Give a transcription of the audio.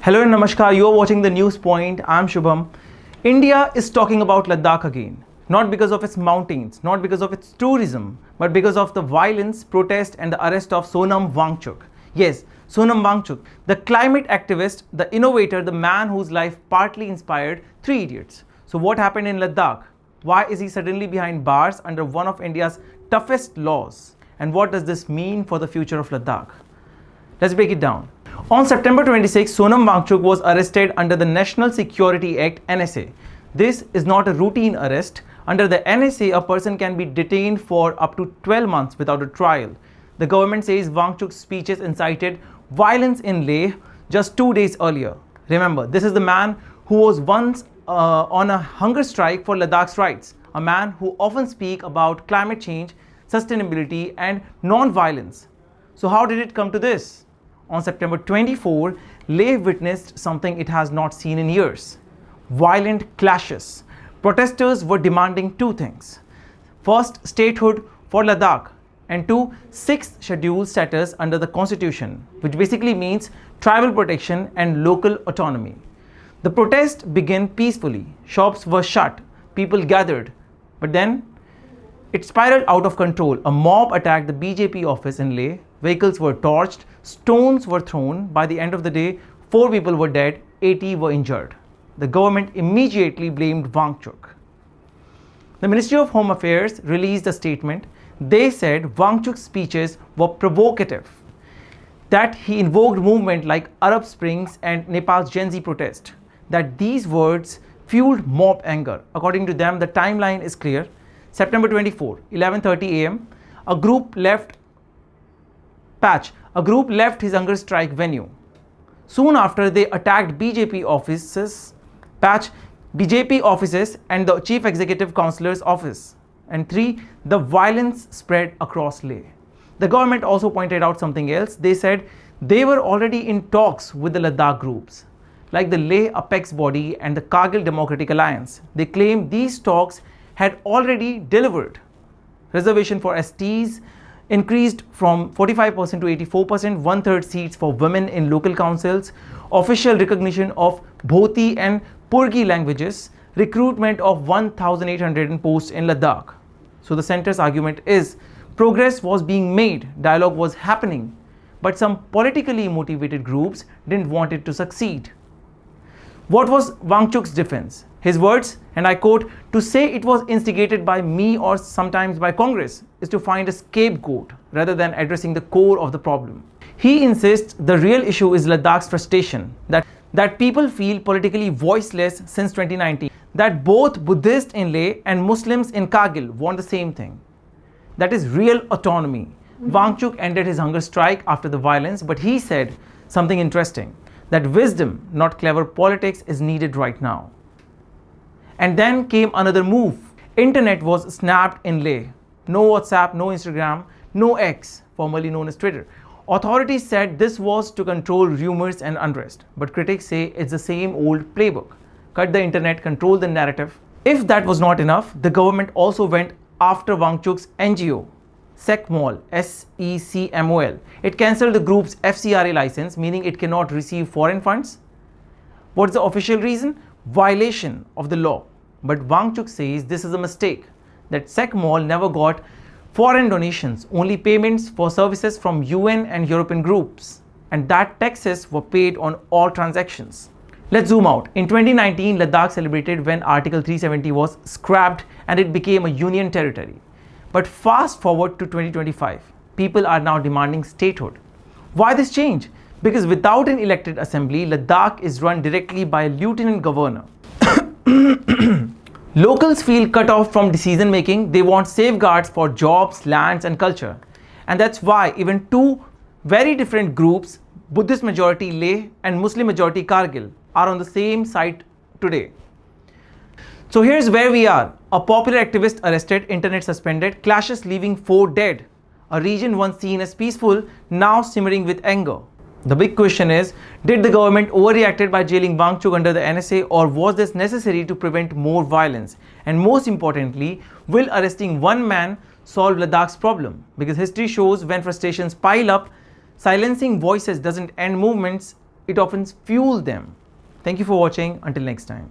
Hello and Namaskar, you are watching the News Point. I'm Shubham. India is talking about Ladakh again, not because of its mountains, not because of its tourism, but because of the violence, protest and the arrest of Sonam Wangchuk. Yes, Sonam Wangchuk, the climate activist, the innovator, the man whose life partly inspired Three Idiots. So what happened in Ladakh? Why is he suddenly behind bars under one of India's toughest laws? And what does this mean for the future of Ladakh? Let's break it down. On September 26, Sonam Wangchuk was arrested under the National Security Act (NSA). This is not a routine arrest. Under the NSA, a person can be detained for up to 12 months without a trial. The government says Wangchuk's speeches incited violence in Leh just 2 days earlier. Remember, this is the man who was once on a hunger strike for Ladakh's rights, a man who often speaks about climate change, sustainability and non-violence. So how did it come to this? On September 24, Leh witnessed something it has not seen in years. Violent clashes. Protesters were demanding two things. First, statehood for Ladakh, and two, sixth schedule status under the constitution, which basically means tribal protection and local autonomy. The protest began peacefully. Shops were shut, people gathered, but then it spiraled out of control. A mob attacked the BJP office in Leh. Vehicles were torched, stones were thrown. By the end of the day, 4 people were dead, 80 were injured. The government immediately blamed Wangchuk. The Ministry of Home Affairs released a statement. They said Wangchuk's speeches were provocative, that he invoked movements like Arab Springs and Nepal's Gen Z protest, that these words fueled mob anger. According to them, the timeline is clear. September 24, 11:30 a.m., a group left his hunger strike venue. Soon after, they attacked BJP offices and the Chief Executive Councillor's office. And 3, the violence spread across Leh. The government also pointed out something else. They said they were already in talks with the Ladakh groups, like the Leh Apex Body and the Kargil Democratic Alliance. They claimed these talks had already delivered. Reservation for STs increased from 45% to 84%, 1/3 seats for women in local councils, official recognition of Bhoti and Purgi languages, recruitment of 1,800 posts in Ladakh. So the centre's argument is progress was being made, dialogue was happening, but some politically motivated groups didn't want it to succeed. What was Wangchuk's defense? His words, and I quote, "To say it was instigated by me or sometimes by Congress is to find a scapegoat rather than addressing the core of the problem." He insists the real issue is Ladakh's frustration, that people feel politically voiceless since 2019, that both Buddhists in Leh and Muslims in Kargil want the same thing. That is real autonomy. Wangchuk ended his hunger strike after the violence, but he said something interesting, that wisdom, not clever politics, is needed right now. And then came another move. Internet was snapped in Leh. No WhatsApp, no Instagram, no X, formerly known as Twitter. Authorities said this was to control rumors and unrest, but critics say it's the same old playbook. Cut the internet, control the narrative. If that was not enough, the government also went after Wangchuk's NGO, SecMol, SECMOL. It cancelled the group's FCRA license, meaning it cannot receive foreign funds. What's the official reason? Violation of the law. But Wangchuk says this is a mistake, that SecMol never got foreign donations, only payments for services from UN and European groups, and that taxes were paid on all transactions. Let's zoom out. In 2019, Ladakh celebrated when Article 370 was scrapped and it became a union territory. But fast forward to 2025, people are now demanding statehood. Why this change? Because without an elected assembly, Ladakh is run directly by a lieutenant governor. Locals feel cut off from decision making. They want safeguards for jobs, lands and culture. And that's why even two very different groups, Buddhist majority Leh and Muslim majority Kargil, are on the same side today. So here's where we are. A popular activist arrested, internet suspended, clashes leaving 4 dead. A region once seen as peaceful, now simmering with anger. The big question is, did the government overreact by jailing Wangchuk under the NSA, or was this necessary to prevent more violence? And most importantly, will arresting one man solve Ladakh's problem? Because history shows when frustrations pile up, silencing voices doesn't end movements, it often fuels them. Thank you for watching. Until next time.